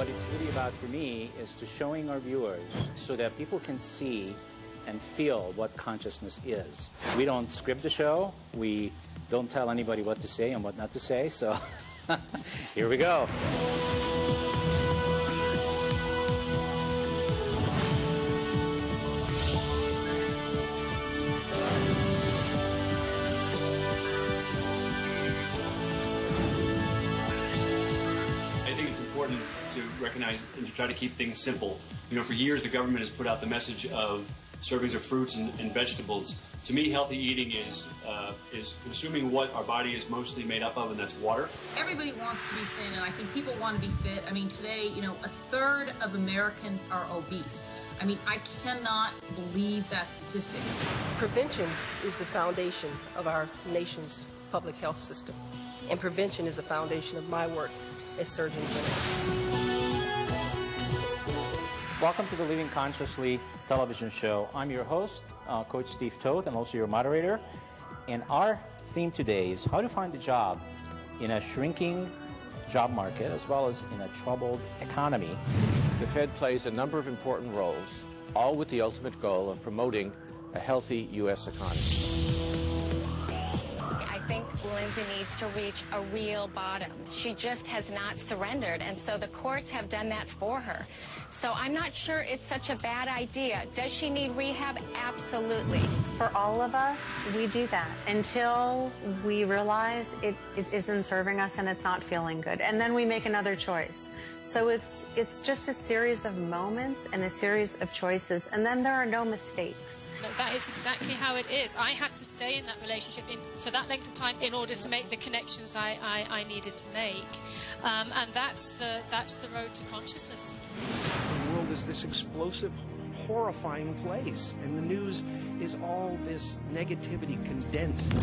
What it's really about for me is to showing our viewers so that people can see and feel what consciousness is. We don't script the show. We don't tell anybody what to say and what not to say. So here we go. To recognize and to try to keep things simple. You know, for years the government has put out the message of servings of fruits and vegetables. To me, healthy eating is consuming what our body is mostly made up of, and that's water. Everybody wants to be thin, and I think people want to be fit. I mean, today, you know, 1/3 of Americans are obese. I mean, I cannot believe that statistic. Prevention is the foundation of our nation's public health system, and prevention is the foundation of my work as Surgeon General. Welcome to the Living Consciously television show. I'm your host, Coach Steve Toth, and also your moderator. And our theme today is how to find a job in a shrinking job market as well as in a troubled economy. The Fed plays a number of important roles, all with the ultimate goal of promoting a healthy U.S. economy. I think Lindsay needs to reach a real bottom. She just has not surrendered, and so the courts have done that for her. So I'm not sure it's such a bad idea. Does she need rehab? Absolutely. For all of us, we do that until we realize it isn't serving us and it's not feeling good. And then we make another choice. So it's just a series of moments and a series of choices, and then there are no mistakes. That is exactly how it is. I had to stay in that relationship for that length of time in order to make the connections I needed to make, and that's the road to consciousness. The world is this explosive, horrifying place, and the news is all this negativity condensed.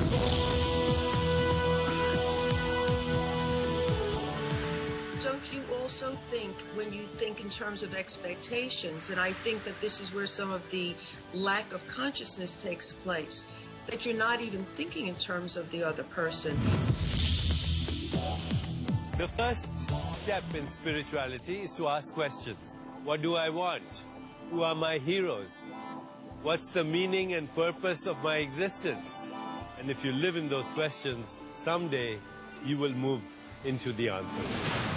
Don't you also think, when you think in terms of expectations, and I think that this is where some of the lack of consciousness takes place, that you're not even thinking in terms of the other person? The first step in spirituality is to ask questions. What do I want? Who are my heroes? What's the meaning and purpose of my existence? And if you live in those questions, someday you will move into the answer.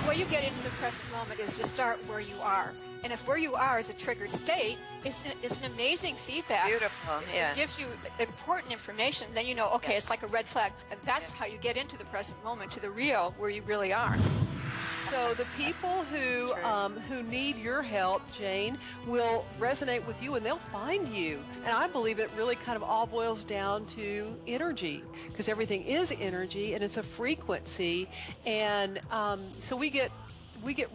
The way you get into the present moment is to start where you are. And if where you are is a triggered state, it's an amazing feedback. Beautiful, yeah. It gives you important information. Then you know, okay, it's like a red flag. And that's how you get into the present moment, to the real, where you really are. So the people who need your help, Jane, will resonate with you and they'll find you. And I believe it really kind of all boils down to energy, because everything is energy and it's a frequency. And so we get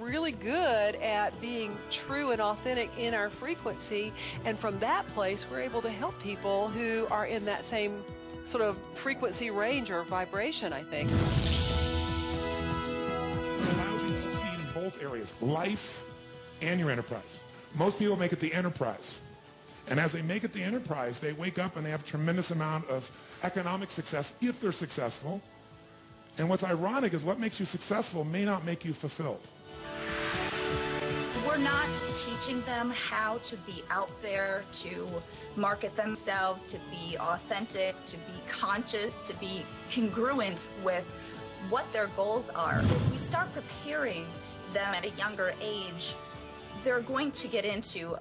really good at being true and authentic in our frequency. And from that place, we're able to help people who are in that same sort of frequency range or vibration, I think. Both areas, life and your enterprise. Most people make it the enterprise. And as they make it the enterprise, they wake up and they have a tremendous amount of economic success if they're successful. And what's ironic is what makes you successful may not make you fulfilled. We're not teaching them how to be out there, to market themselves, to be authentic, to be conscious, to be congruent with what their goals are. If we start preparing them at a younger age, they're going to get into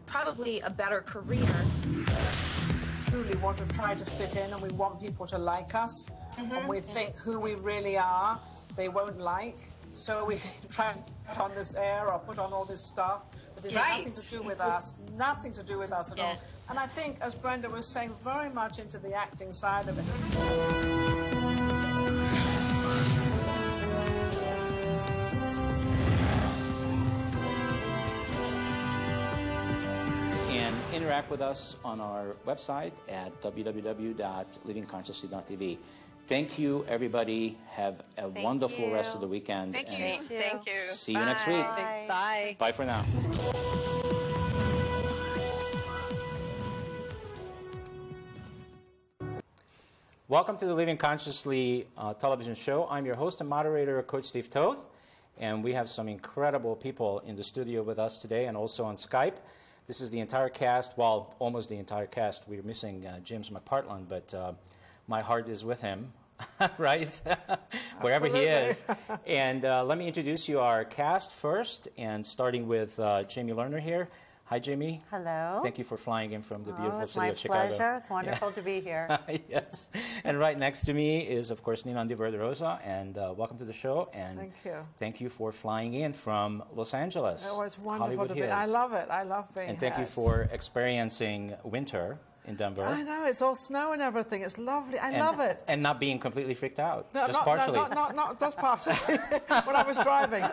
probably a better career. Truly want to try to fit in, and we want people to like us, and we think who we really are they won't like, so we try and put on this air or put on all this stuff, but it's nothing to do with us, nothing to do with us at all. And I think, as Brenda was saying, very much into the acting side of it. Interact with us on our website at www.livingconsciously.tv. Thank you, everybody. Have a wonderful rest of the weekend. Thank you. Thank you. See you next week. Bye. Bye for now. Welcome to the Living Consciously television show. I'm your host and moderator, Coach Steve Toth. And we have some incredible people in the studio with us today and also on Skype. This is the entire cast, well, almost the entire cast. We're missing James McPartland, but my heart is with him, right? Wherever he is. And let me introduce you our cast first, and starting with Jamie Lerner here. Hi, Jamie. Hello. Thank you for flying in from the beautiful it's city my of Chicago. pleasure. It's wonderful to be here. Yes. And right next to me is, of course, Ninan de Verderosa, and welcome to the show. And thank you. Thank you for flying in from Los Angeles. It was wonderful Hollywood to be. Hills. I love it. I love being And thank here. you for experiencing winter in Denver. I know, it's all snow and everything. It's lovely. I love it. And not being completely freaked out. No, just partially. Not just partially. When I was driving.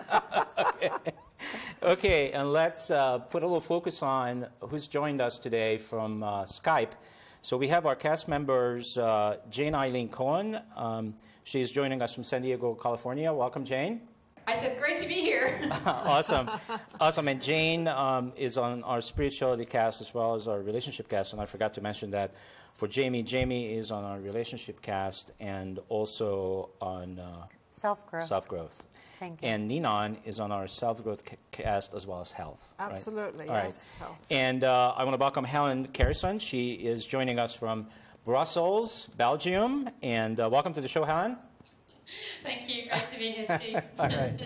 Okay, and let's put a little focus on who's joined us today from Skype. So we have our cast members, Jane Eileen Cohen. She's joining us from San Diego, California. Welcome, Jane. I said, great to be here. Awesome. Awesome. And Jane is on our spirituality cast as well as our relationship cast. And I forgot to mention that for Jamie. Jamie is on our relationship cast and also on self-growth. Self-growth. Thank you. And Ninan is on our self-growth cast as well as health. Absolutely, right? yes. All right. Health. And I want to welcome Helen Carrison. She is joining us from Brussels, Belgium. And welcome to the show, Helen. Thank you. Great to be here, Steve. All right.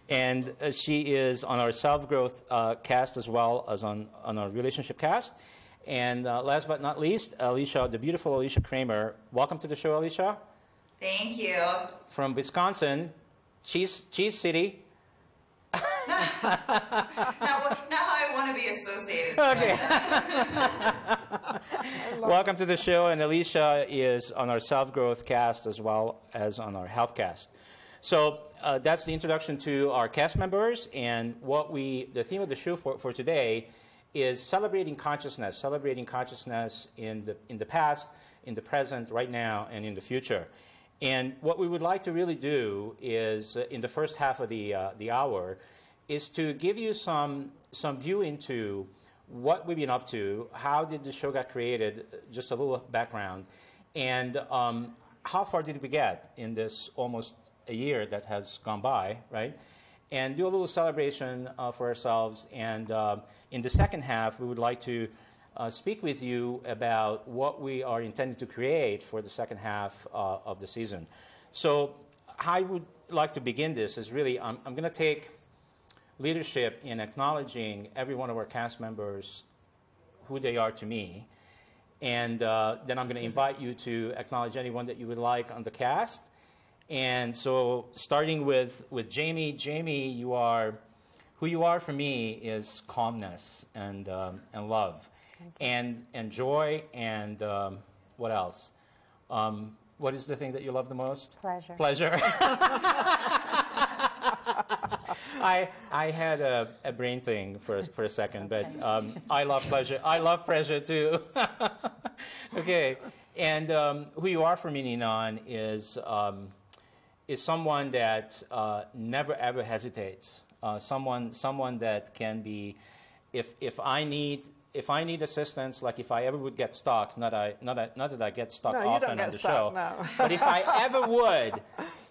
And she is on our self-growth cast as well as on our relationship cast. And last but not least, Alicia, the beautiful Alicia Kramer. Welcome to the show, Alicia. Thank you. From Wisconsin, Cheese City. Now I want to be associated. Okay. Welcome to the show, and Alicia is on our self-growth cast as well as on our health cast. So that's the introduction to our cast members, and the theme of the show for today is celebrating consciousness in the past, in the present, right now, and in the future. And what we would like to really do is, in the first half of the hour, is to give you some view into what we've been up to, how did the show get created, just a little background, and how far did we get in this almost a year that has gone by, right? And do a little celebration for ourselves. And in the second half, we would like to speak with you about what we are intending to create for the second half of the season. So how I would like to begin this is really, I'm going to take leadership in acknowledging every one of our cast members, who they are to me, and then I'm going to invite you to acknowledge anyone that you would like on the cast. And so starting with Jamie. Jamie, who you are for me is calmness and love and joy and what else? What is the thing that you love the most? Pleasure. Pleasure. I had a brain thing for a second, but I love pleasure. I love pleasure too. Okay, and who you are for me, Ninan, is someone that never ever hesitates. Someone that can be, if I need assistance, like if I ever would get stuck, not that I get stuck often on the show, but if I ever would,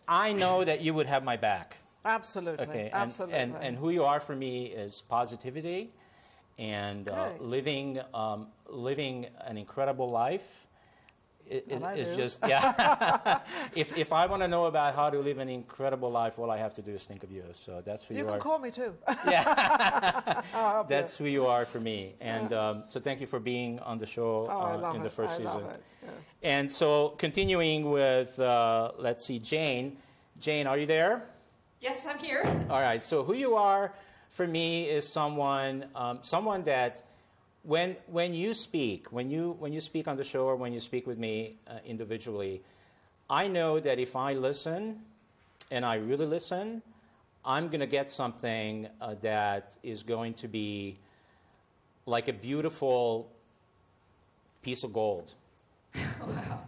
I know that you would have my back. Absolutely. Okay. Absolutely. And who you are for me is positivity, and living an incredible life. It's just, yeah. If I want to know about how to live an incredible life, all I have to do is think of you. So that's who you are. You can call me too. Yeah. That's who you are for me. And so thank you for being on the show in the first season. Love it. Yes. And so continuing with, let's see, Jane. Jane, are you there? Yes, I'm here. All right. So who you are for me is someone that when you speak on the show or when you speak with me individually, I know that if I listen and I really listen, I'm going to get something that is going to be like a beautiful piece of gold. Wow.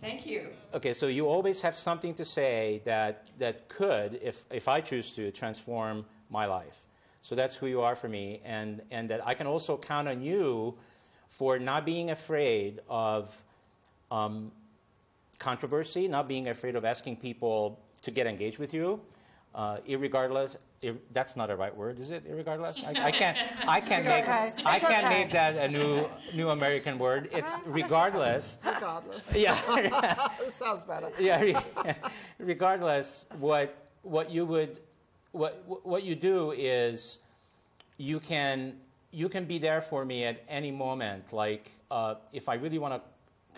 Thank you. Okay, so you always have something to say that could, if I choose to, transform my life. So that's who you are for me, and that I can also count on you for not being afraid of controversy, not being afraid of asking people to get engaged with you. irregardless. That's not a right word, is it? Irregardless. I can't make that a new American word. It's regardless. Regardless. Yeah. Sounds better. Yeah. Regardless, what you do is you can be there for me at any moment. Like if I really want to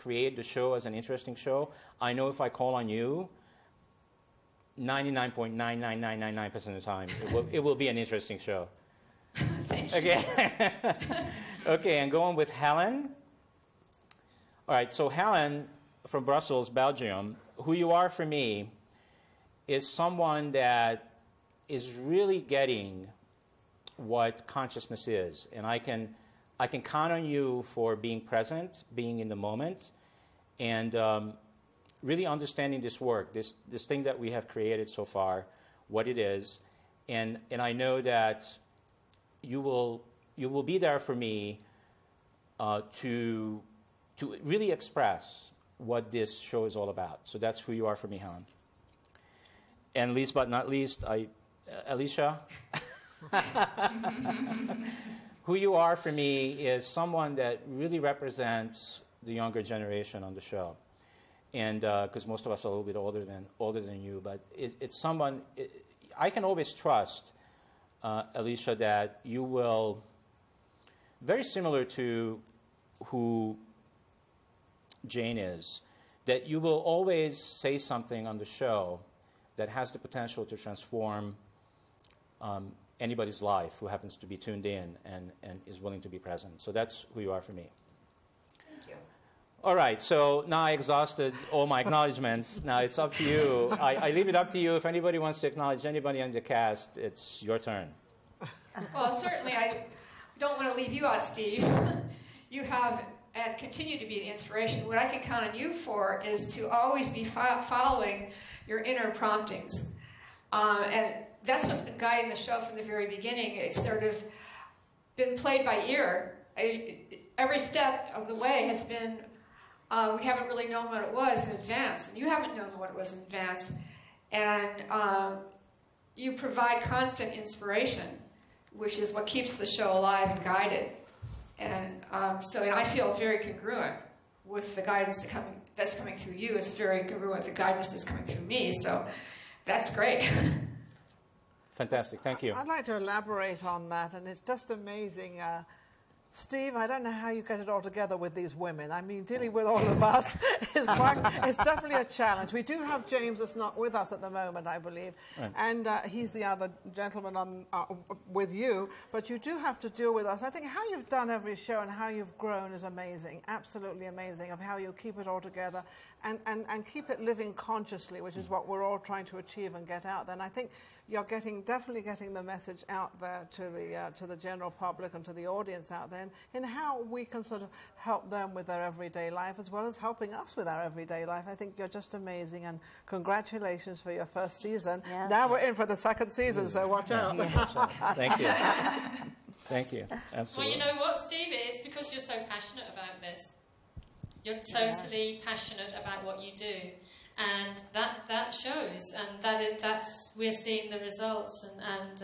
create the show as an interesting show, I know if I call on you, 99.99999% of the time, it will be an interesting show. Okay. Okay, and going with Helen. All right, so Helen from Brussels, Belgium, who you are for me is someone that is really getting what consciousness is, and I can count on you for being present, being in the moment, and really understanding this work, this thing that we have created so far, what it is, and I know that you will be there for me to really express what this show is all about. So that's who you are for me, Helen. And least but not least, Alicia. Who you are for me is someone that really represents the younger generation on the show. And because most of us are a little bit older than you, but it's someone I can always trust, Alicia, that you will, very similar to who Jane is, that you will always say something on the show that has the potential to transform anybody's life who happens to be tuned in and is willing to be present. So that's who you are for me. All right, so now I exhausted all my acknowledgments. Now it's up to you. I leave it up to you. If anybody wants to acknowledge anybody on the cast, it's your turn. Well, certainly I don't want to leave you out, Steve. You have and continue to be the inspiration. What I can count on you for is to always be following your inner promptings. And that's what's been guiding the show from the very beginning. It's sort of been played by ear. Every step of the way has been we haven't really known what it was in advance, and you haven't known what it was in advance, and you provide constant inspiration, which is what keeps the show alive and guided. And so I feel very congruent with the guidance that's coming through you. It's very congruent with the guidance that's coming through me, so that's great. Fantastic, thank you. I'd like to elaborate on that, and it's just amazing. Steve, I don't know how you get it all together with these women. I mean, dealing with all of us it's definitely a challenge. We do have James that's not with us at the moment, I believe, right. And he's the other gentleman on with you, but you do have to deal with us. I think how you've done every show and how you've grown is amazing, absolutely amazing, of how you keep it all together and keep it living consciously, which is what we're all trying to achieve and get out there. And I think you're definitely getting the message out there to the general public and to the audience out there, in how we can sort of help them with their everyday life as well as helping us with our everyday life. I think you're just amazing, and congratulations for your first season. Yes. Now we're in for the second season, so watch out. Thank you. Thank you. Absolutely. Well, you know what, Steve? It's because you're so passionate about this. You're totally passionate about what you do, and that shows, and that's we're seeing the results, and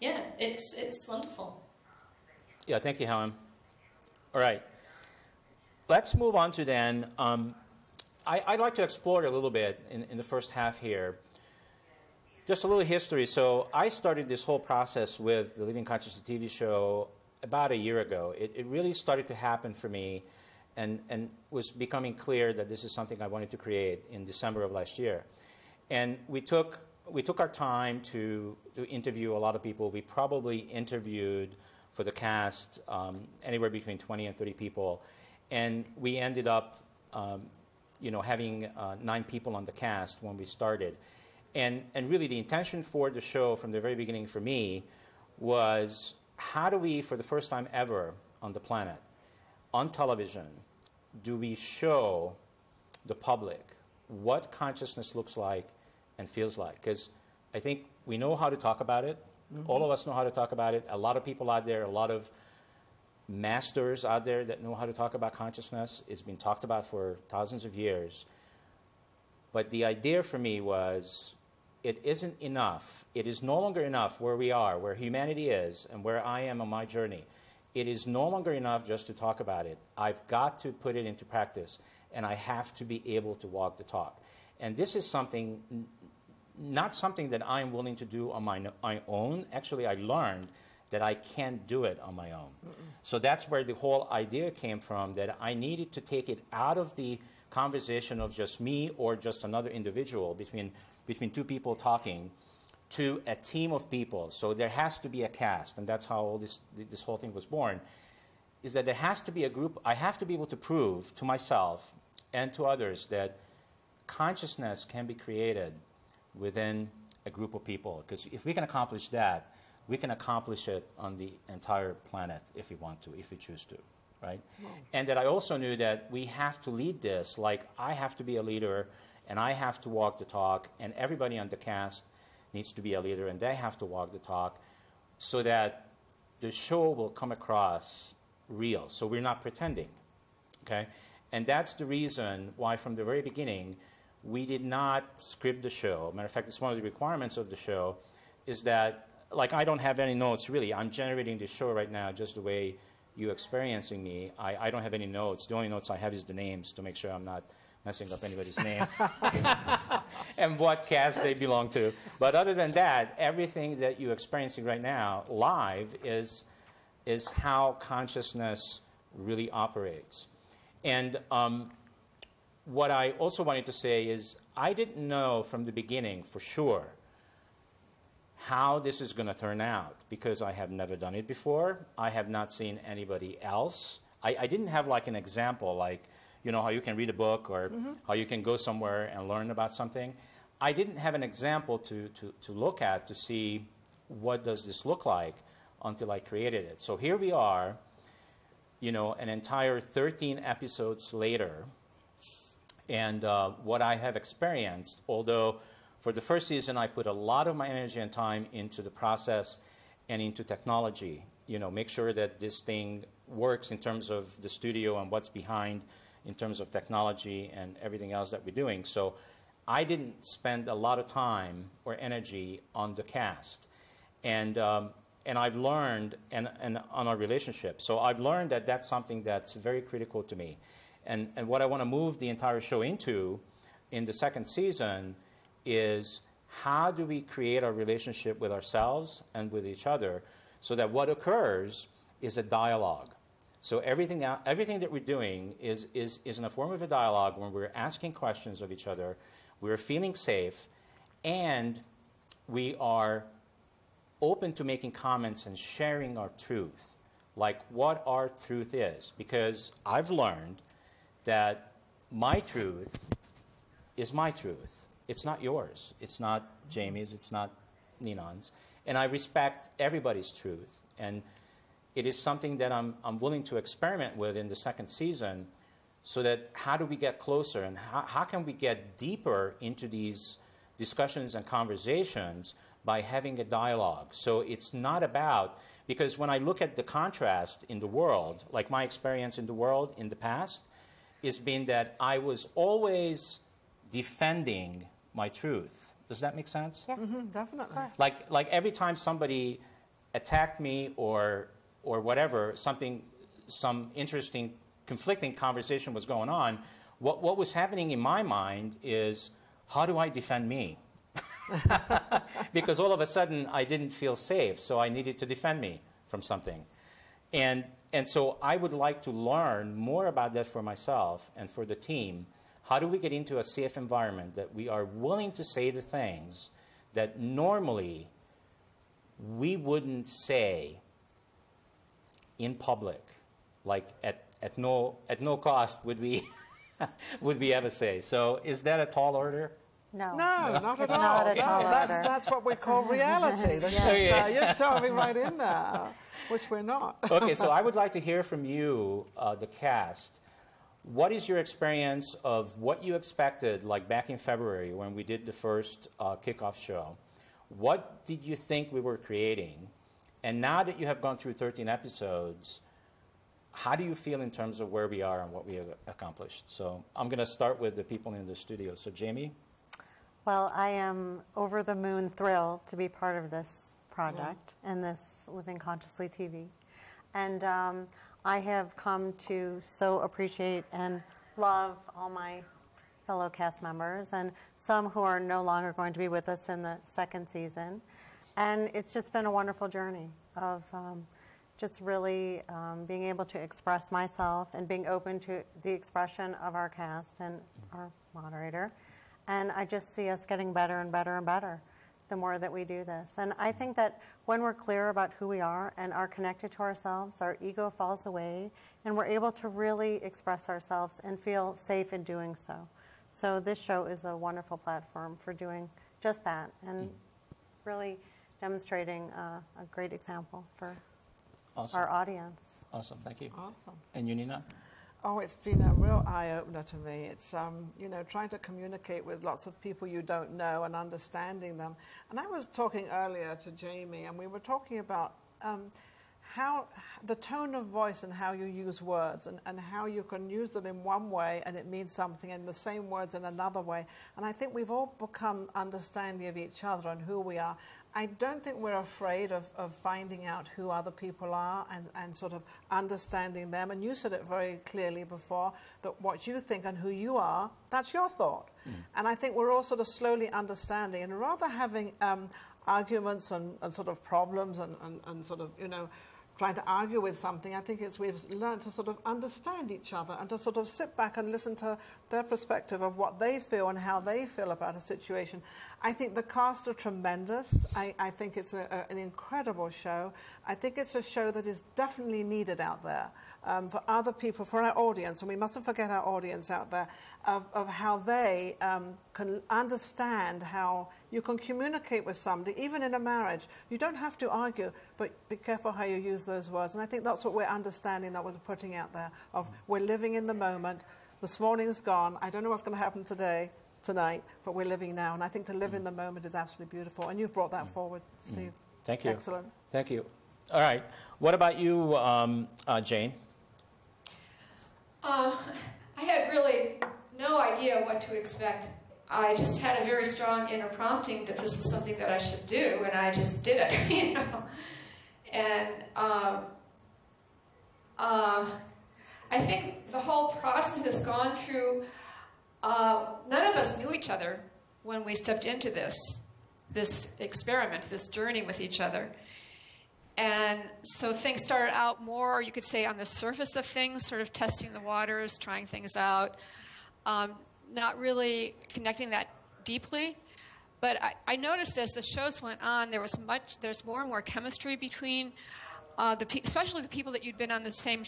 yeah, it's wonderful. Yeah, thank you, Helen. All right, let's move on to then. I'd like to explore it a little bit in the first half here. Just a little history. So I started this whole process with the Living Consciously TV show about a year ago. It really started to happen for me, and was becoming clear that this is something I wanted to create in December of last year. And we took our time to interview a lot of people. We probably interviewed for the cast anywhere between 20 and 30 people, and we ended up having 9 people on the cast when we started. And really the intention for the show from the very beginning for me was, how do we, for the first time ever on the planet, on television, do we show the public what consciousness looks like and feels like? Because I think we know how to talk about it. Mm-hmm. All of us know how to talk about it. A lot of people out there, a lot of masters out there that know how to talk about consciousness. It's been talked about for thousands of years. But the idea for me was, it isn't enough. It is no longer enough where we are, where humanity is, and where I am on my journey. It is no longer enough just to talk about it. I've got to put it into practice, and I have to be able to walk the talk. And this is something, not something that I'm willing to do on my own. Actually, I learned that I can't do it on my own. So that's where the whole idea came from, that I needed to take it out of the conversation of just me or just another individual between two people talking to a team of people. So there has to be a cast, and that's how all this whole thing was born, is that there has to be a group. I have to be able to prove to myself and to others that consciousness can be created within a group of people. Because if we can accomplish that, we can accomplish it on the entire planet if we want to, if we choose to, right? Wow. And that I also knew that we have to lead this. Like, I have to be a leader, and I have to walk the talk, and everybody on the cast needs to be a leader, and they have to walk the talk, so that the show will come across real. So we're not pretending, okay? And that's the reason why from the very beginning, we did not script the show. Matter of fact, it's one of the requirements of the show, is that, like, I don't have any notes, really. I'm generating the show right now just the way you're experiencing me. I don't have any notes. The only notes I have is the names to make sure I'm not messing up anybody's name and what cast they belong to. But other than that, everything that you're experiencing right now live is how consciousness really operates. And what I also wanted to say is I didn't know from the beginning for sure how this is going to turn out, because I have never done it before. I have not seen anybody else. I didn't have like an example, like, you know, how you can read a book or how you can go somewhere and learn about something. I didn't have an example to look at to see what does this look like until I created it. So here we are, you know, an entire 13 episodes later, and what I have experienced, although for the first season, I put a lot of my energy and time into the process and into technology. You know, make sure that this thing works in terms of the studio and what's behind in terms of technology and everything else that we're doing. So I didn't spend a lot of time or energy on the cast. And I've learned, and on our relationship. So I've learned that that's something that's very critical to me. And what I want to move the entire show into in the second season is how do we create our relationship with ourselves and with each other so that what occurs is a dialogue. So everything that we're doing is in a form of a dialogue when we're asking questions of each other, we're feeling safe, and we are open to making comments and sharing our truth, like what our truth is. Because I've learned that my truth is my truth. It's not yours. It's not Jamie's. It's not Ninan's. And I respect everybody's truth. And it is something that I'm willing to experiment with in the second season, so that how do we get closer and how can we get deeper into these discussions and conversations by having a dialogue. So it's not about, because when I look at the contrast in the world, like my experience in the world in the past, has been that I was always defending my truth. Does that make sense? Yes, definitely. Like every time somebody attacked me or whatever, some interesting, conflicting conversation was going on, what was happening in my mind is, how do I defend me? Because all of a sudden I didn't feel safe, so I needed to defend me from something. And so I would like to learn more about that for myself and for the team. How do we get into a safe environment that we are willing to say the things that normally we wouldn't say in public, like at no cost would we would we ever say. So is that a tall order? No, not at all. That's what we call reality. You're diving right in there, which we're not. Okay, so I would like to hear from you, the cast. What is your experience of what you expected, like back in February when we did the first kickoff show? What did you think we were creating? And now that you have gone through 13 episodes, how do you feel in terms of where we are and what we have accomplished? So I'm going to start with the people in the studio. So Jamie? Well, I am over the moon thrilled to be part of this project and this Living Consciously TV. And I have come to so appreciate and love all my fellow cast members and some who are no longer going to be with us in the second season. And it's just been a wonderful journey of just really being able to express myself and being open to the expression of our cast and our moderator. And I just see us getting better and better and better the more that we do this. And I think that when we're clear about who we are and are connected to ourselves, our ego falls away and we're able to really express ourselves and feel safe in doing so. So this show is a wonderful platform for doing just that and really demonstrating a great example for our audience. Awesome, thank you. Awesome. And you, Nina? Oh, it's been a real eye-opener to me. It's, you know, trying to communicate with lots of people you don't know and understanding them. And I was talking earlier to Jamie, and we were talking about how the tone of voice and how you use words and how you can use them in one way and it means something, and the same words in another way. And I think we've all become understanding of each other and who we are. I don't think we're afraid of finding out who other people are and sort of understanding them. And you said it very clearly before, that what you think and who you are, that's your thought. And I think we're all sort of slowly understanding. And rather having arguments and sort of problems and sort of, you know, trying to argue with something, I think we've learned to sort of understand each other and to sort of sit back and listen to their perspective of what they feel and how they feel about a situation. I think the cast are tremendous. I think it's an incredible show. I think it's a show that is definitely needed out there for other people, for our audience, and we mustn't forget our audience out there, of how they can understand how you can communicate with somebody, even in a marriage. You don't have to argue, but be careful how you use those words. And I think that's what we're understanding, that we're putting out there, of we're living in the moment. This morning's gone. I don't know what's going to happen tonight, but we're living now. And I think to live in the moment is absolutely beautiful. And you've brought that forward, Steve. Thank you. Excellent. Thank you. All right. What about you, Jane? I had really no idea what to expect. I just had a very strong inner prompting that this was something that I should do, and I just did it, you know. And I think the whole process has gone through, none of us knew each other when we stepped into this experiment, this journey with each other. And so things started out more, you could say, on the surface of things, sort of testing the waters, trying things out, not really connecting that deeply. But I noticed as the shows went on, there's more and more chemistry between especially the people that you'd been on the same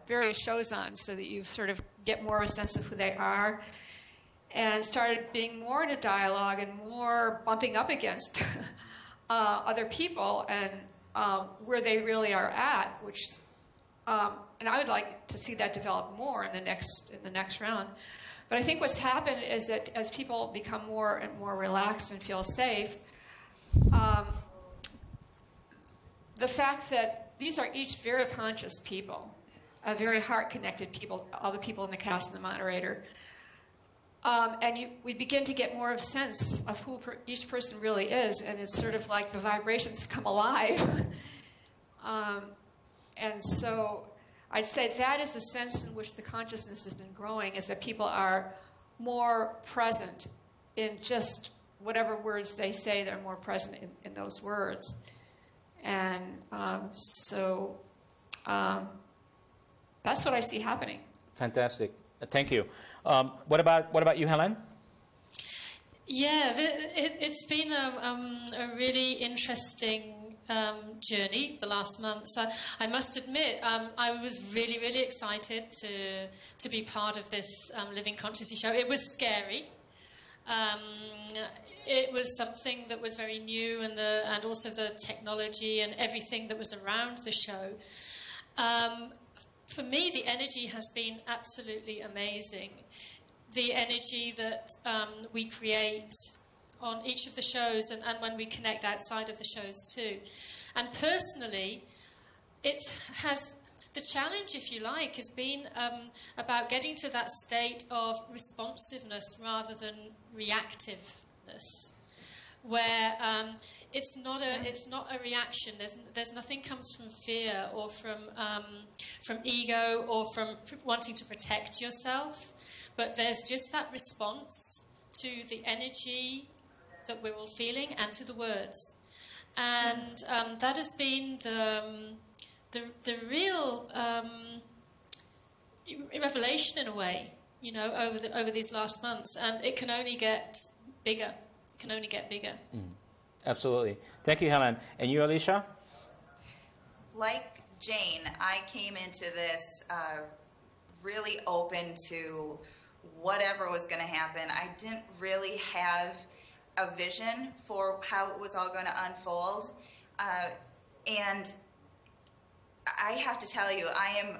various shows on, so that you sort of get more of a sense of who they are, and started being more in a dialogue and more bumping up against other people and where they really are at, which and I would like to see that develop more in the next round. But I think what's happened is that as people become more and more relaxed and feel safe, the fact that these are each very conscious people, very heart-connected people, all the people in the cast and the moderator, and we begin to get more of a sense of who each person really is, and it's sort of like the vibrations come alive. And so I'd say that is the sense in which the consciousness has been growing, is that people are more present in just whatever words they say, they're more present in those words. And so that's what I see happening. Fantastic. Thank you. What about you, Helen? Yeah, it's been a really interesting journey the last month. So I must admit, I was really, really excited to be part of this Living Consciously show. It was scary. It was something that was very new, and also the technology and everything that was around the show. For me, the energy has been absolutely amazing. The energy that we create on each of the shows, and when we connect outside of the shows too. And personally, it has, the challenge, if you like, has been about getting to that state of responsiveness rather than reactive mindedness, where it's not a reaction. There's nothing comes from fear or from ego or from wanting to protect yourself, but there's just that response to the energy that we're all feeling and to the words, and that has been the real revelation in a way, you know, over these last months, and it can only get bigger. It can only get bigger. Absolutely. Thank you, Helen. And you, Alicia? Like Jane, I came into this really open to whatever was going to happen. I didn't really have a vision for how it was all going to unfold. And I have to tell you,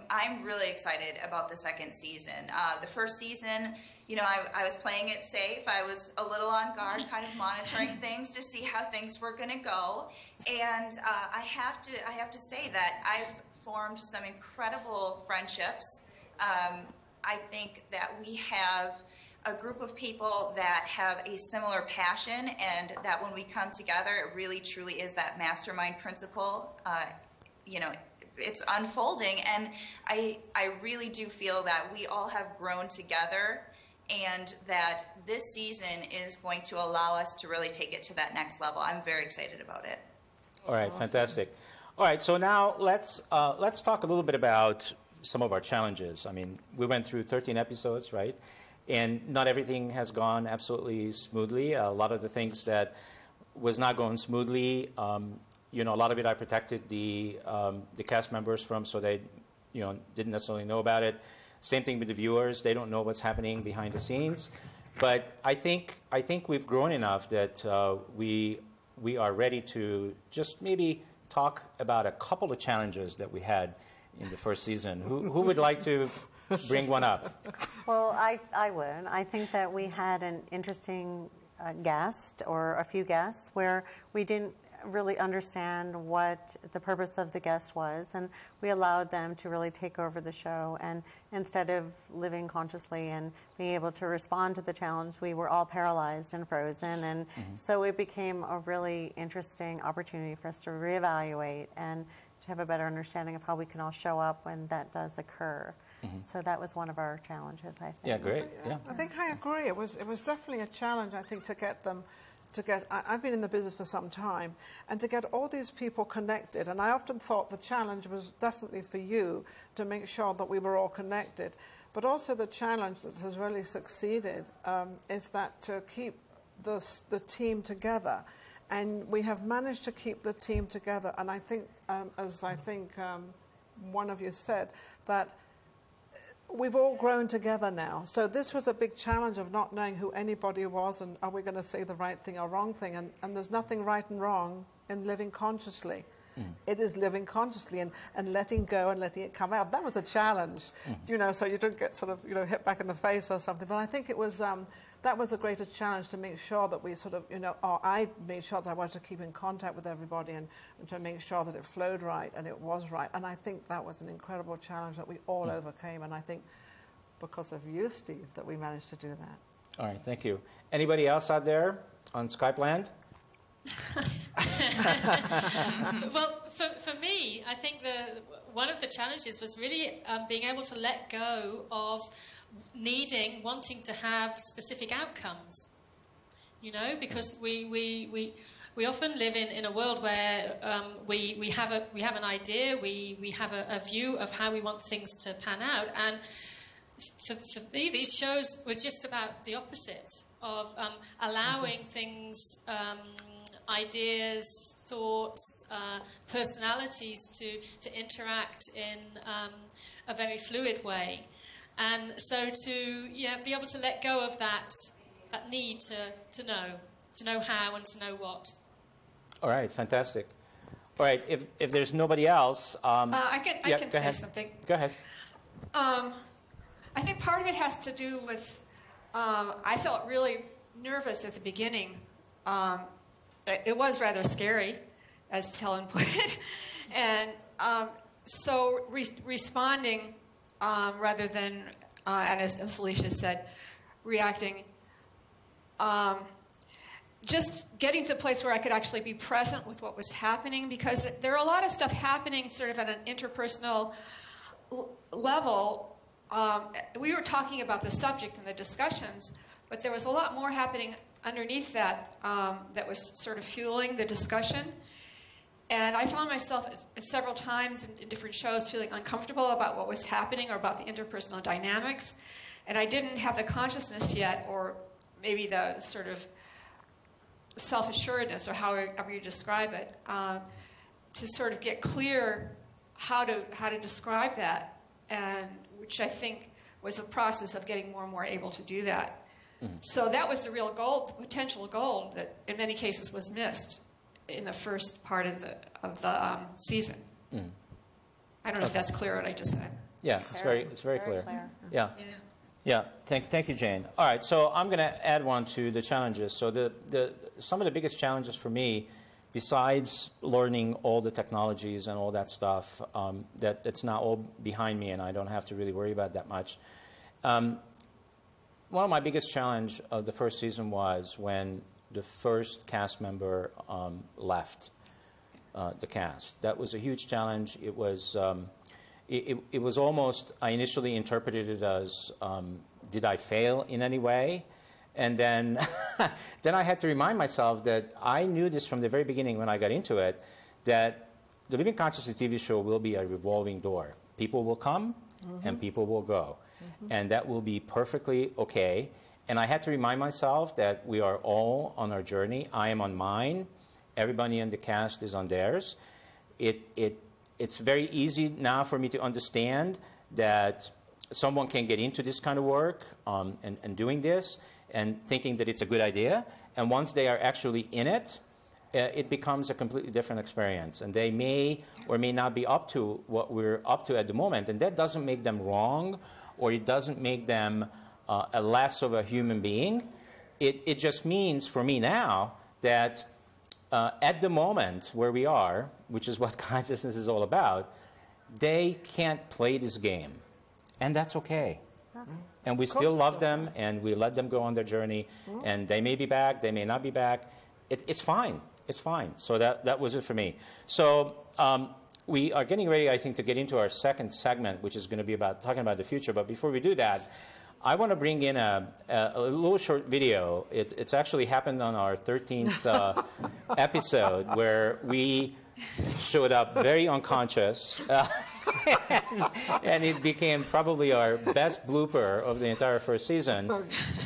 I'm really excited about the second season. The first season, you know, I was playing it safe. I was a little on guard, kind of monitoring things to see how things were going to go. And I have to say that I've formed some incredible friendships. I think that we have a group of people that have a similar passion, and that when we come together, it really truly is that mastermind principle. You know, it's unfolding, and I really do feel that we all have grown together, and that this season is going to allow us to really take it to that next level. I'm very excited about it. All right, fantastic. All right, so now let's talk a little bit about some of our challenges. I mean, we went through 13 episodes, right? And not everything has gone absolutely smoothly. A lot of the things that was not going smoothly, you know, a lot of it I protected the cast members from, so they, you know, didn't necessarily know about it. Same thing with the viewers; they don't know what's happening behind the scenes. But I think we've grown enough that we are ready to just maybe talk about a couple of challenges that we had in the first season. Who would like to bring one up? Well, I would. I think that we had an interesting guest, or a few guests, where we didn't really understand what the purpose of the guest was, and we allowed them to really take over the show. And instead of living consciously and being able to respond to the challenge, we were all paralyzed and frozen. And so it became a really interesting opportunity for us to reevaluate and to have a better understanding of how we can all show up when that does occur. So that was one of our challenges, I think. Yeah, great. Yeah. I think I agree. It was definitely a challenge, I think, to get them to get. I've been in the business for some time, and to get all these people connected. And I often thought the challenge was definitely for you to make sure that we were all connected. But also the challenge that has really succeeded is that to keep the team together. And we have managed to keep the team together. And I think, as I think one of you said, that we've all grown together now. So this was a big challenge of not knowing who anybody was, and are we going to say the right thing or wrong thing? And there's nothing right and wrong in living consciously. It is living consciously and letting go and letting it come out. That was a challenge, you know, so you don't get sort of, you know, hit back in the face or something. But I think it was, that was the greatest challenge, to make sure that we sort of, you know, or I made sure that I wanted to keep in contact with everybody and to make sure that it flowed right and it was right. And I think that was an incredible challenge that we all overcame. And I think because of you, Steve, that we managed to do that. All right, thank you. Anybody else out there on Skype land? Well, for me, I think one of the challenges was really being able to let go of wanting to have specific outcomes. You know, because we often live in a world where we have an idea, we have a view of how we want things to pan out, and for me, these shows were just about the opposite of allowing things. Ideas, thoughts, personalities to interact in a very fluid way, and so to be able to let go of that need to know how and to know what. All right, fantastic. All right, if there's nobody else, I can say something. Go ahead. I think part of it has to do with I felt really nervous at the beginning. It was rather scary, as Helen put it. And so responding rather than, and as Alicia said, reacting, just getting to the place where I could actually be present with what was happening, because there are a lot of stuff happening sort of at an interpersonal level. We were talking about the subject in the discussions, but there was a lot more happening underneath that that was sort of fueling the discussion. And I found myself several times in different shows feeling uncomfortable about what was happening or about the interpersonal dynamics. And I didn't have the consciousness yet, or maybe the sort of self-assuredness, or however you describe it, to sort of get clear how to describe that, and which I think was a process of getting more and more able to do that. Mm-hmm. So that was the real goal, the potential goal that in many cases was missed in the first part of the season. Mm. I don't know if that's clear what I just said. Yeah, it's very clear. Yeah. Yeah. Thank you, Jane. All right, so I'm going to add one to the challenges. So some of the biggest challenges for me, besides learning all the technologies and all that stuff, that it's now all behind me and I don't have to really worry about that much. One of my biggest challenge of the first season was when the first cast member left the cast. That was a huge challenge. It was it was almost, I initially interpreted it as, did I fail in any way? And then, then I had to remind myself that I knew this from the very beginning when I got into it, that the Living Consciously TV show will be a revolving door. People will come and people will go. And that will be perfectly okay. And I had to remind myself that we are all on our journey. I am on mine. Everybody in the cast is on theirs. It's very easy now for me to understand that someone can get into this kind of work and doing this and thinking that it's a good idea. And once they are actually in it, it becomes a completely different experience. And they may or may not be up to what we're up to at the moment. And that doesn't make them wrong, or it doesn't make them a less of a human being. It just means for me now that at the moment where we are, which is what consciousness is all about, they can't play this game. And that's okay. And we still love them, and we let them go on their journey. And they may be back, they may not be back. It's fine. It's fine. So that was it for me. So we are getting ready, I think, to get into our second segment, which is going to be about talking about the future. But before we do that, I want to bring in a little short video. It's actually happened on our 13th episode, where we showed up very unconscious. And it became probably our best blooper of the entire first season.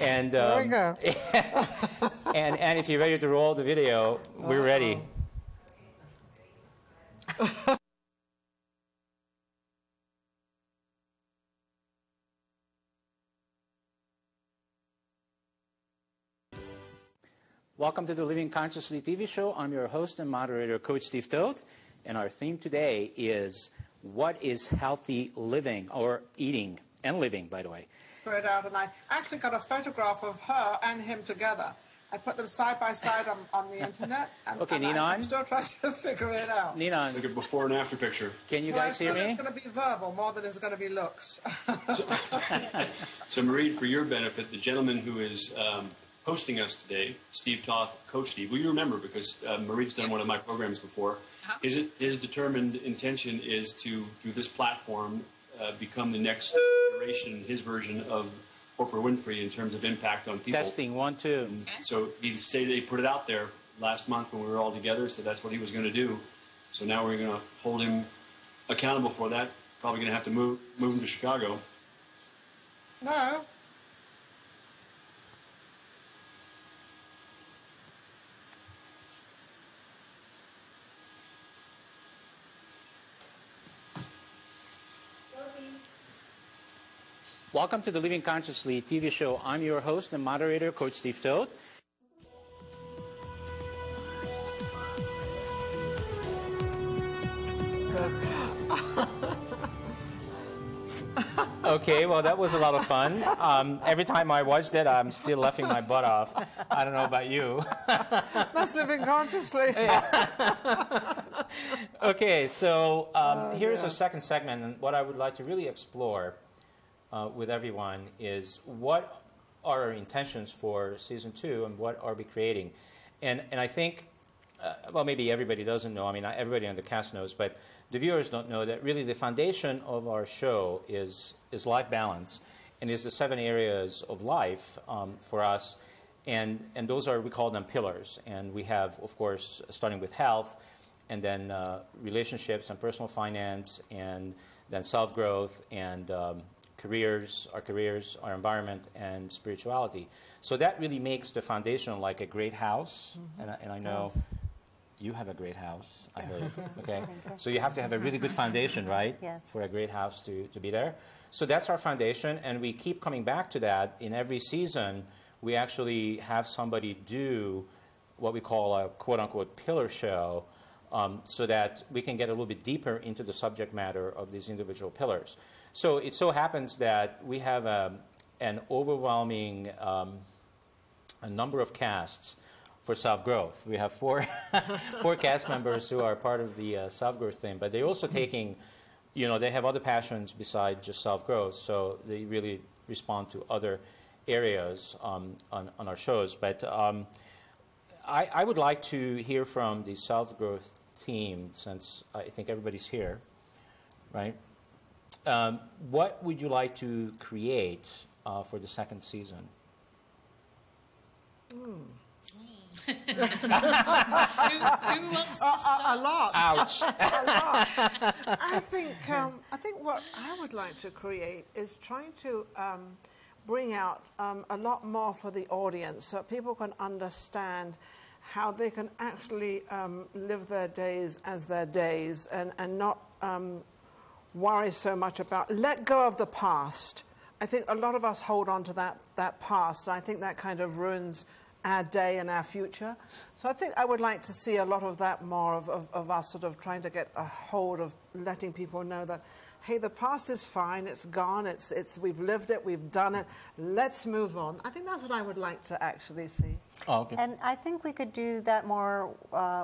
And there we go. and if you're ready to roll the video, we're ready. Welcome to the Living Consciously TV show. I'm your host and moderator, Coach Steve Toth. And our theme today is, what is healthy living, or eating and living, by the way. It out, and I actually got a photograph of her and him together. I put them side by side on the internet. And, okay, and Ninan. I'm still trying to figure it out. Ninan. Like a before and after picture. Can you guys hear me? It's going to be verbal more than it's going to be looks. So, Marie, for your benefit, the gentleman who is hosting us today, Steve Toth, Coach Steve, well, you remember because Marie's done one of my programs before. His determined intention is to, through this platform, become the next generation, his version of Oprah Winfrey in terms of impact on people. Testing, 1, 2. And so he put it out there last month when we were all together, so that's what he was going to do. So now we're going to hold him accountable for that. Probably going to have to move him to Chicago. No. Welcome to the Living Consciously TV show. I'm your host and moderator, Coach Steve Toth. Okay, well, that was a lot of fun. Every time I watched it, I'm still laughing my butt off. I don't know about you. That's Living Consciously. Okay, so here's our second segment, and what I would like to really explore with everyone is what are our intentions for season 2 and what are we creating. And I think, well, maybe everybody doesn't know. I mean, everybody on the cast knows, but the viewers don't know that really the foundation of our show is life balance, and is the 7 areas of life for us. And those are, we call them pillars. And we have, of course, starting with health, and then relationships and personal finance, and then self-growth, and careers, our environment, and spirituality. So that really makes the foundation like a great house. And I know you have a great house, I heard. Okay? So you have to have a really good foundation, right? Yes. For a great house to be there. So that's our foundation, and we keep coming back to that. In every season, we actually have somebody do what we call a quote-unquote pillar show, so that we can get a little bit deeper into the subject matter of these individual pillars. So it so happens that we have an overwhelming a number of casts for self-growth. We have four cast members who are part of the self-growth thing, but they're also taking, they have other passions besides just self-growth, so they really respond to other areas on our shows. But I would like to hear from the self-growth team, since I think everybody's here, right? What would you like to create for the 2nd season? Who wants to start? A lot. Ouch. A lot. I think what I would like to create is trying to bring out a lot more for the audience, so people can understand how they can actually live their days as their days, and not worry so much about, let go of the past. I think a lot of us hold on to that past. I think that kind of ruins our day and our future. So I think I would like to see a lot of that more of us sort of trying to get a hold of letting people know that, hey, the past is fine, it's gone, we've lived it, we've done it, let's move on. I think that's what I would like to actually see. Oh, okay. And I think we could do that more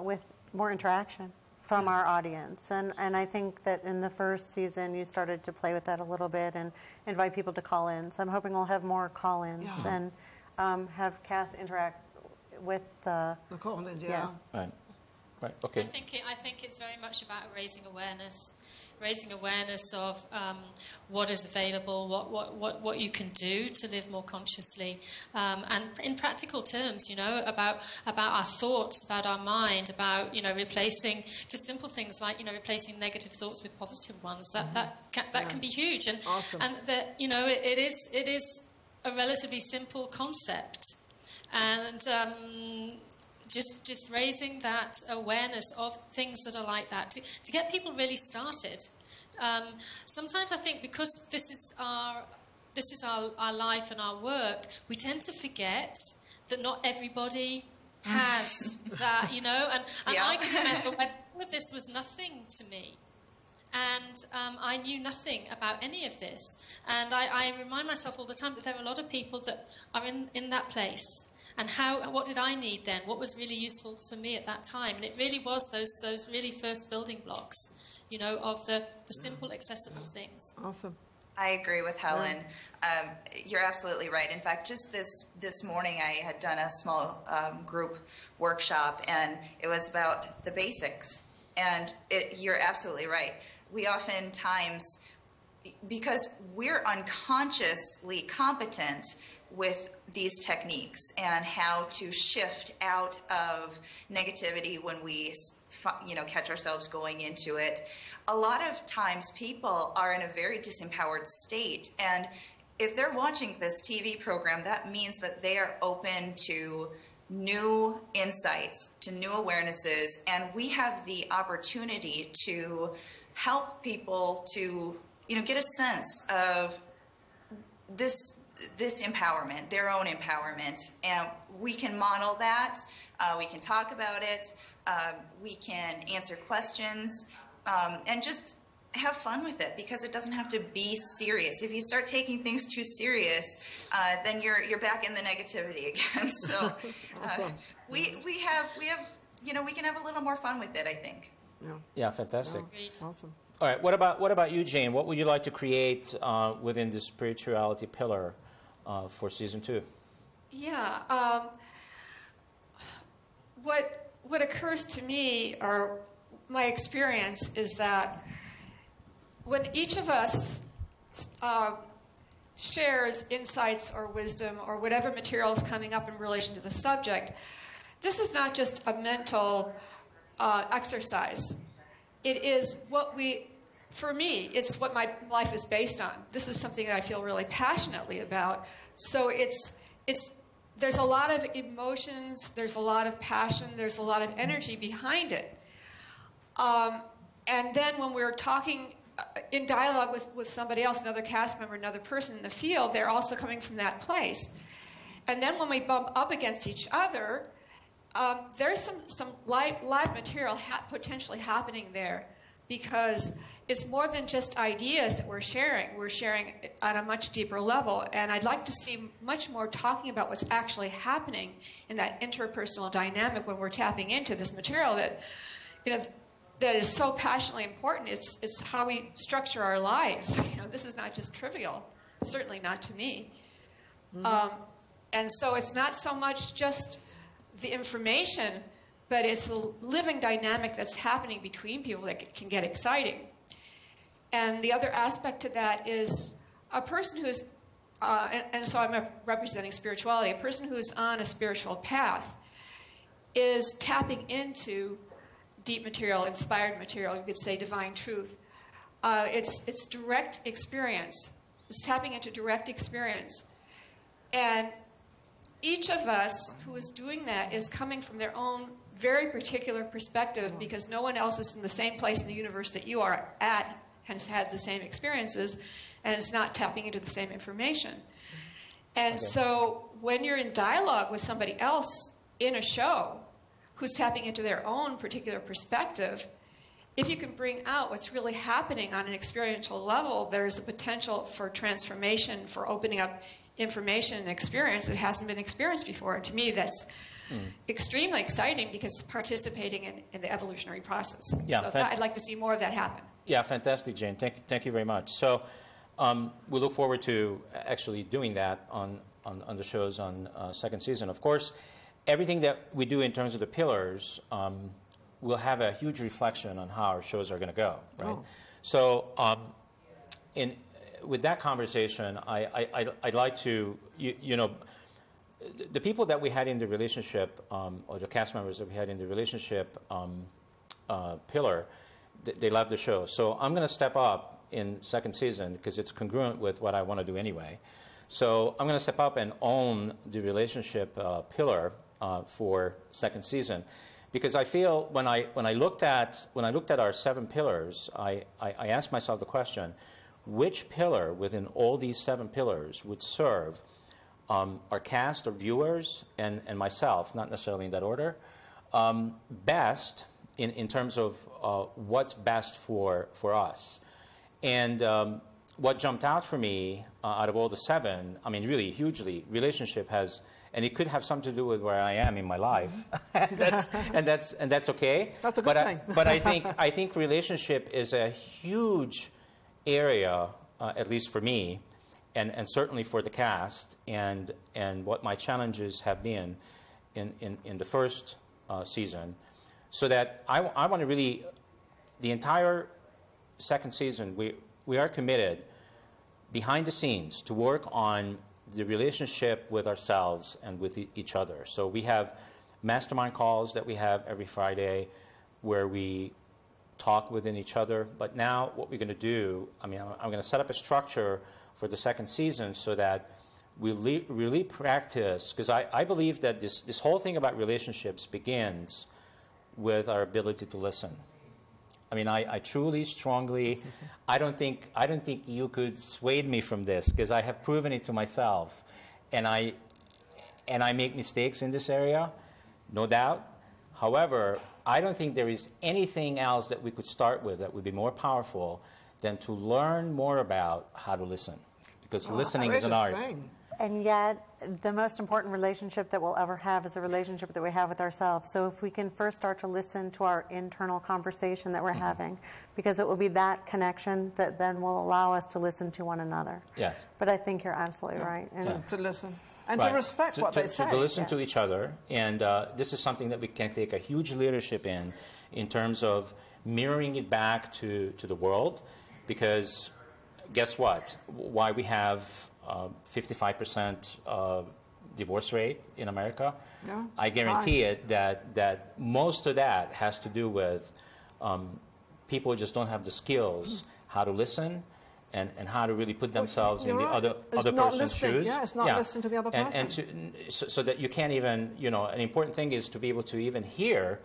with more interaction from our audience. And I think that in the 1st season, you started to play with that a little bit and invite people to call in. So I'm hoping we'll have more call-ins and have cast interact with the call-ins, yes. Right. Okay. I think it's very much about raising awareness of what is available, what you can do to live more consciously, and in practical terms, about our thoughts, about our mind, about replacing just simple things like replacing negative thoughts with positive ones. That can be huge, and awesome. And that it is a relatively simple concept, and just raising that awareness of things that are like that to get people really started. Sometimes I think because this is our life and our work, we tend to forget that not everybody has that, and I can remember when all of this was nothing to me. And I knew nothing about any of this. And I remind myself all the time that there are a lot of people that are in that place. And what did I need then? What was really useful for me at that time? And it really was those really first building blocks, of the simple, accessible things. Awesome. I agree with Helen. You're absolutely right. In fact, just this morning I had done a small group workshop, and it was about the basics. And you're absolutely right. We oftentimes, because we're unconsciously competent with these techniques and how to shift out of negativity when we catch ourselves going into it, a lot of times people are in a very disempowered state, and if they're watching this TV program, that means that they are open to new insights, to new awarenesses, and we have the opportunity to help people to get a sense of this empowerment, their own empowerment, and we can model that, we can talk about it, we can answer questions, and just have fun with it, because it doesn't have to be serious. If you start taking things too serious, then you're back in the negativity again. So we can have a little more fun with it, I think. Yeah, fantastic. Awesome. All right. What about you, Jane? What would you like to create within the spirituality pillar for season 2? Yeah. what occurs to me, or my experience, is that when each of us shares insights or wisdom or whatever material is coming up in relation to the subject, this is not just a mental exercise. It is for me, it's what my life is based on. This is something that I feel really passionately about. So there's a lot of emotions, there's a lot of passion, there's a lot of energy behind it. And then when we're talking in dialogue with somebody else, another cast member, another person in the field, they're also coming from that place. And then when we bump up against each other, there's some live material potentially happening there, because it's more than just ideas that we're sharing. We're sharing on a much deeper level. And I'd like to see much more talking about what's actually happening in that interpersonal dynamic when we're tapping into this material that, that is so passionately important. It's how we structure our lives. This is not just trivial, certainly not to me. Mm-hmm. And so it's not so much just the information, but it's the living dynamic that's happening between people that can get exciting. And the other aspect to that is a person who's, and so I'm representing spirituality, a person who's on a spiritual path is tapping into deep material, inspired material, you could say divine truth. It's direct experience. It's tapping into direct experience. And each of us who is doing that is coming from their own very particular perspective, because no one else is in the same place in the universe that you are at, has had the same experiences, and is not tapping into the same information. And so when you're in dialogue with somebody else in a show who's tapping into their own particular perspective, if you can bring out what's really happening on an experiential level, there's a potential for transformation, for opening up information and experience that hasn't been experienced before. And to me, that's extremely exciting, because participating in the evolutionary process. Yeah, so I'd like to see more of that happen. Yeah, fantastic, Jane. Thank you very much. So we look forward to actually doing that on the shows on second season. Of course, everything that we do in terms of the pillars will have a huge reflection on how our shows are going to go, right? Oh. So with that conversation, I'd like to, the people that we had in the relationship, or the cast members that we had in the relationship pillar, they left the show. So I'm going to step up in second season, because it's congruent with what I want to do anyway. So I'm going to step up and own the relationship pillar for second season, because I feel when I looked at our 7 pillars, I asked myself the question, which pillar within all these 7 pillars would serve our cast or viewers and myself, not necessarily in that order, best in terms of what's best for us. And what jumped out for me out of all the 7, I mean, really hugely, relationship has, and it could have something to do with where I am in my life. and that's okay. That's a good thing. But I think relationship is a huge area, at least for me, and certainly for the cast, and what my challenges have been in the first season, so that I want to really, the entire second season, we are committed behind the scenes to work on the relationship with ourselves and with each other. So we have mastermind calls that we have every Friday where we talk within each other. But now what we're going to do, I mean, I'm going to set up a structure for the second season so that we really practice, because I believe that this whole thing about relationships begins with our ability to listen. I mean, I truly, strongly, I don't think you could sway me from this, because I have proven it to myself, and I make mistakes in this area, no doubt. However, I don't think there is anything else that we could start with that would be more powerful than to learn more about how to listen, because listening is an art. And yet, the most important relationship that we'll ever have is a relationship that we have with ourselves. So if we can first start to listen to our internal conversation that we're having, because it will be that connection that then will allow us to listen to one another. Yeah. But I think you're absolutely right. And to listen. And to respect what they say. To listen to each other. And this is something that we can take a huge leadership in terms of mirroring it back to the world. Because guess what? Why we have 55% divorce rate in America, Yeah. I guarantee it that most of that has to do with people just don't have the skills how to listen and how to really put themselves in the other person's shoes. Yeah, it's not listening to the other person. So that you can't even, an important thing is to be able to even hear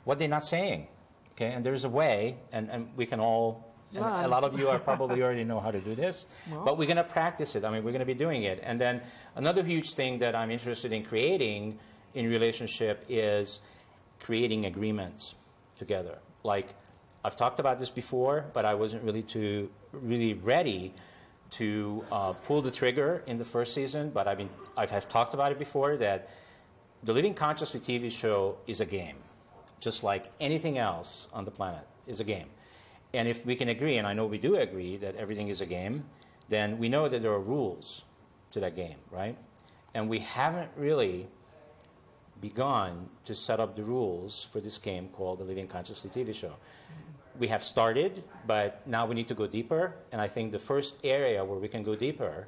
what they're not saying. Okay, and there's a way, and we can all, and a lot of you are probably already know how to do this, but we're going to practice it. I mean, we're going to be doing it. And then another huge thing that I'm interested in creating in relationship is creating agreements together. Like, I've talked about this before, but I wasn't really ready to pull the trigger in the first season, but I've talked about it before, that the Living Consciously TV show is a game, just like anything else on the planet is a game. And if we can agree, and I know we do agree, that everything is a game, then we know that there are rules to that game, right? And we haven't really begun to set up the rules for this game called the Living Consciously TV show. We have started, but now we need to go deeper. And I think the first area where we can go deeper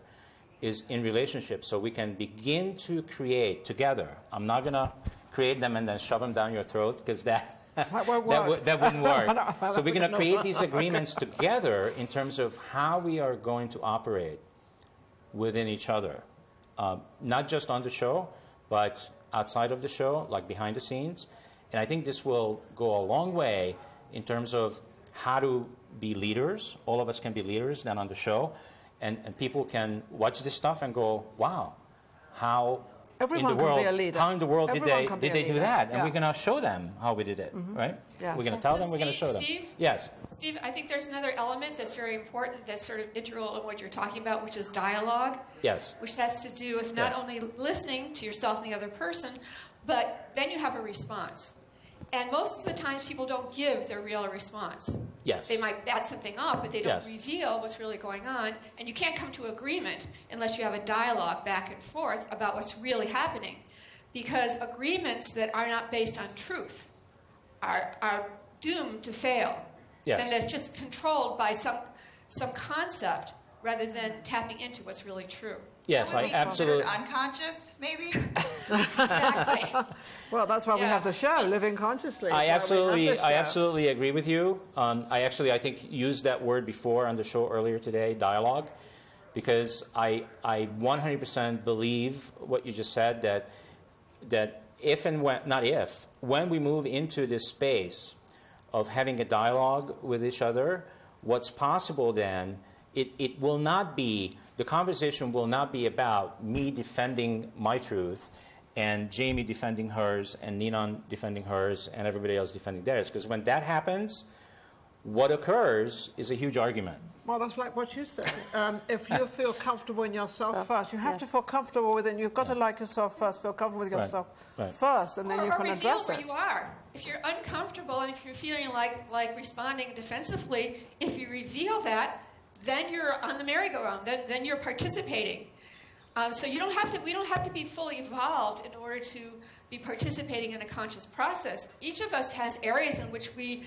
is in relationships, so we can begin to create together. I'm not going to create them and then shove them down your throat, because that wouldn't work. So we're going to create these agreements together in terms of how we are going to operate within each other. Not just on the show, but outside of the show, like behind the scenes. And I think this will go a long way in terms of how to be leaders. All of us can be leaders then on the show. And people can watch this stuff and go, wow, how Everyone can be a leader. How in the world did they do that? And Yeah. we're going to show them how we did it, right? Yes. We're going to tell them, we're going to show them. Steve? Yes. Steve, I think there's another element that's very important that's sort of integral in what you're talking about, which is dialogue. Yes. Which has to do with not only listening to yourself and the other person, but then you have a response. And most of the times people don't give their real response. Yes. They might bat something up, but they don't Yes. reveal what's really going on. And you can't come to agreement unless you have a dialogue back and forth about what's really happening. Because agreements that are not based on truth are doomed to fail. Yes. Then it's just controlled by some concept rather than tapping into what's really true. Yes, I absolutely. Unconscious, maybe? Exactly. Well, that's why we have the show, Living Consciously. I That's why we have this show. absolutely agree with you. I think, used that word before on the show earlier today, dialogue, because I 100% believe what you just said, that if and when, not if, when we move into this space of having a dialogue with each other, what's possible then, it will not be, the conversation will not be about me defending my truth and Jamie defending hers and Ninon defending hers and everybody else defending theirs. Because when that happens, what occurs is a huge argument. Well, that's like what you said. If you feel comfortable in yourself first, you have to feel comfortable within. You've got to like yourself first, feel comfortable with yourself first, and then you can address or it. reveal where you are. If you're uncomfortable and if you're feeling like responding defensively, if you reveal that, then you're on the merry-go-round. Then you're participating. So we don't have to be fully evolved in order to be participating in a conscious process. Each of us has areas in which we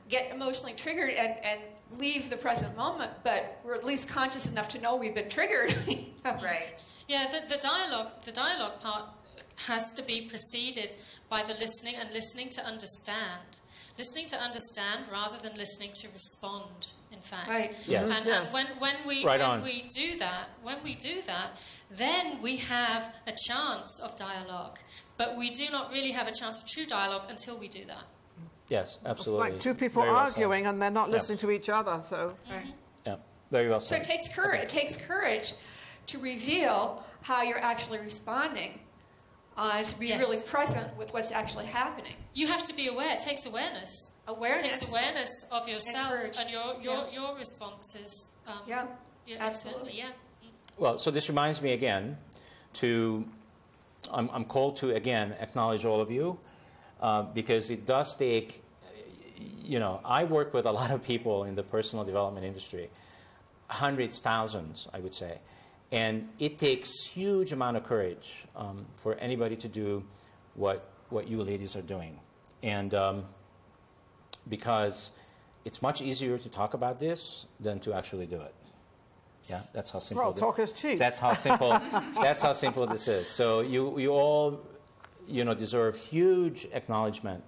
get emotionally triggered and leave the present moment, but we're at least conscious enough to know we've been triggered. Right. Yeah, the dialogue part has to be preceded by the listening and listening to understand. Listening to understand rather than listening to respond, in fact. Right. Yes. And when we do that, then we have a chance of dialogue. But we do not really have a chance of true dialogue until we do that. Yes, absolutely. It's like two people Very well arguing said. and they're not listening to each other. So, Yeah, very well So said. it takes courage. It takes courage to reveal how you're actually responding, to be really present with what's actually happening. You have to be aware. It takes awareness. Awareness. It takes awareness of yourself courage. and your responses. Yeah, absolutely. Yeah. Well, so this reminds me again I'm called to, again, acknowledge all of you because it does take, I work with a lot of people in the personal development industry, hundreds, thousands, I would say. And it takes huge amount of courage for anybody to do what you ladies are doing. And because it's much easier to talk about this than to actually do it. Yeah, that's how simple. Well, talk is cheap. That's how simple. That's how simple this is. So you all, deserve huge acknowledgement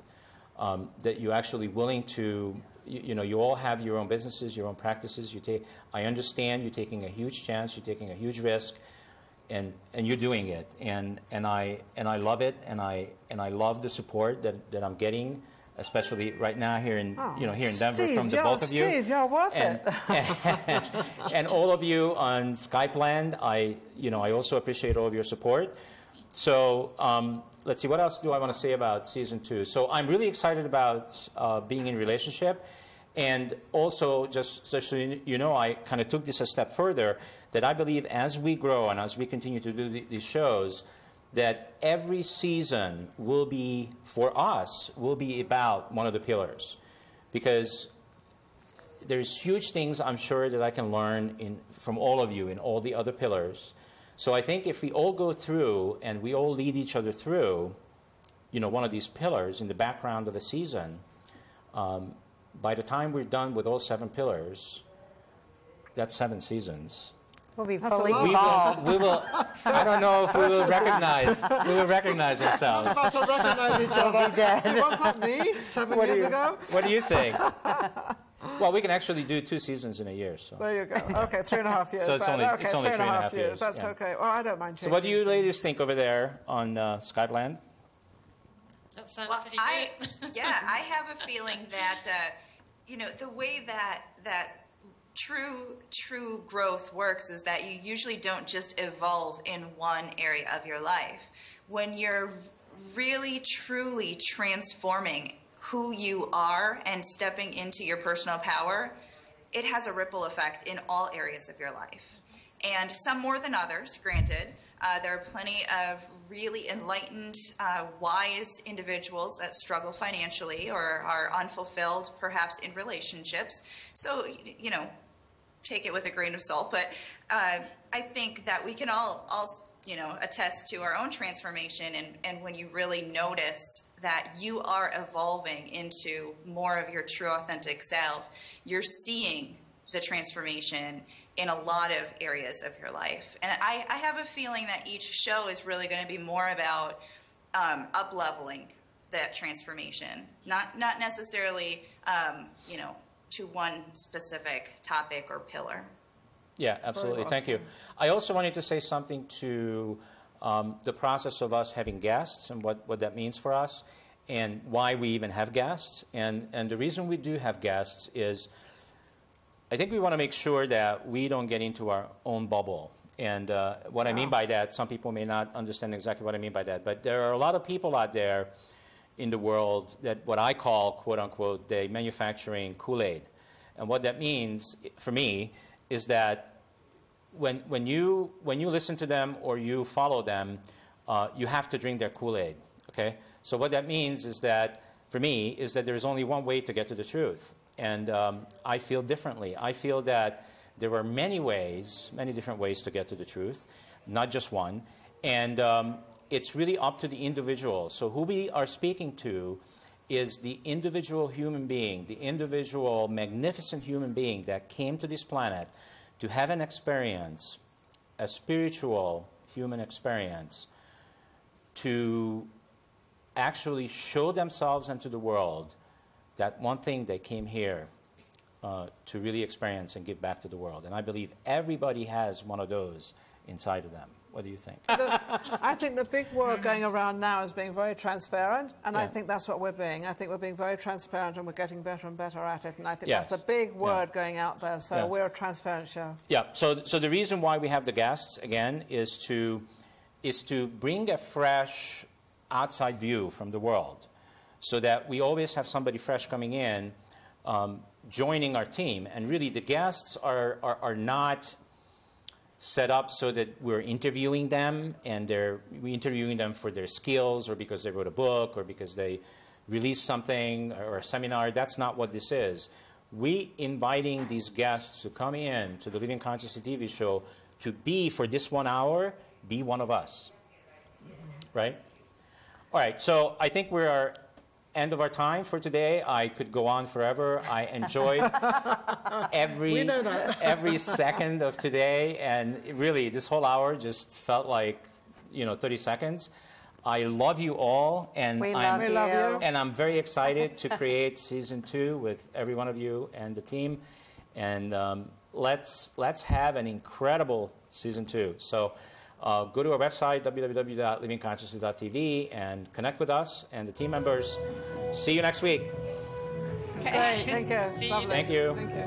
that you're actually willing to. You all have your own businesses, your own practices. I understand you're taking a huge chance. You're taking a huge risk, and you're doing it. And I love it. And I love the support that I'm getting. Especially right now here in here in Denver, Steve, from the both of you. Steve, you're worth it. And all of you on Skype land, I also appreciate all of your support. So let's see, what else do I want to say about season 2? So I'm really excited about being in a relationship, and also just so you know, I kind of took this a step further. That I believe as we grow and as we continue to do these shows, that every season will be, for us, will be about one of the pillars. Because there's huge things I'm sure that I can learn from all of you in all the other pillars. So I think if we all go through and we all lead each other through, one of these pillars in the background of a season, by the time we're done with all 7 pillars, that's 7 seasons. We'll be fully involved. We will. I don't know if we will recognize. We will recognize ourselves. We're about to recognize each other. We'll be dead. See, what's that me? 7 years ago? What do you think? Well, we can actually do 2 seasons in a year. So there you go. Okay, 3.5 years. So it's only 3.5 years. That's yeah. okay. Well, I don't mind changing. So what do you ladies think over there on Skyland? That sounds pretty good. Yeah, I have a feeling that the way that true growth works is that you usually don't just evolve in one area of your life. When you're really truly transforming who you are and stepping into your personal power, it has a ripple effect in all areas of your life. And some more than others, granted. There are plenty of really enlightened, wise individuals that struggle financially or are unfulfilled, perhaps in relationships. So, take it with a grain of salt, but I think that we can all attest to our own transformation, and when you really notice that you are evolving into more of your true authentic self, you're seeing the transformation in a lot of areas of your life. And I have a feeling that each show is really going to be more about up-leveling that transformation, not necessarily, to one specific topic or pillar. Yeah, absolutely. Thank you. I also wanted to say something to the process of us having guests and what that means for us and why we even have guests. And the reason we do have guests is I think we want to make sure that we don't get into our own bubble. And what I mean by that, some people may not understand exactly what I mean by that, but there are a lot of people out there in the world that what I call, quote unquote, they manufacturing Kool-Aid. And what that means for me is that when you listen to them or you follow them, you have to drink their Kool-Aid. Okay? So what that means is that, for me, is that there is only one way to get to the truth. And I feel differently. I feel that there are many different ways to get to the truth, not just one. And it's really up to the individual. So who we are speaking to is the individual human being, the individual magnificent human being that came to this planet to have an experience, a spiritual human experience, to actually show themselves and to the world that one thing they came here to really experience and give back to the world. And I believe everybody has one of those inside of them. What do you think? I think the big word going around now is being very transparent, and Yeah. I think that's what we're being. I think we're being very transparent, and we're getting better and better at it, and I think Yes. that's the big word going out there, so Yes. we're a transparent show. Yeah, so the reason why we have the guests, again, is to bring a fresh outside view from the world so that we always have somebody fresh coming in, joining our team. And really, the guests are not set up so that we're interviewing them and we're interviewing them for their skills or because they wrote a book or because they released something or a seminar. That's not what this is. We inviting these guests to come in to the Living Consciously TV show to be, for this 1 hour, be one of us. Right? All right, so I think we're end of our time for today. I could go on forever. I enjoyed every second of today, and really this whole hour just felt like 30 seconds. I love you all, and we love you. And I'm very excited to create season 2 with every one of you and the team, and let's have an incredible season 2. So go to our website, www.livingconsciously.tv, and connect with us and the team members. See you next week. Great. Thank you. See you. Thank you. Thank you.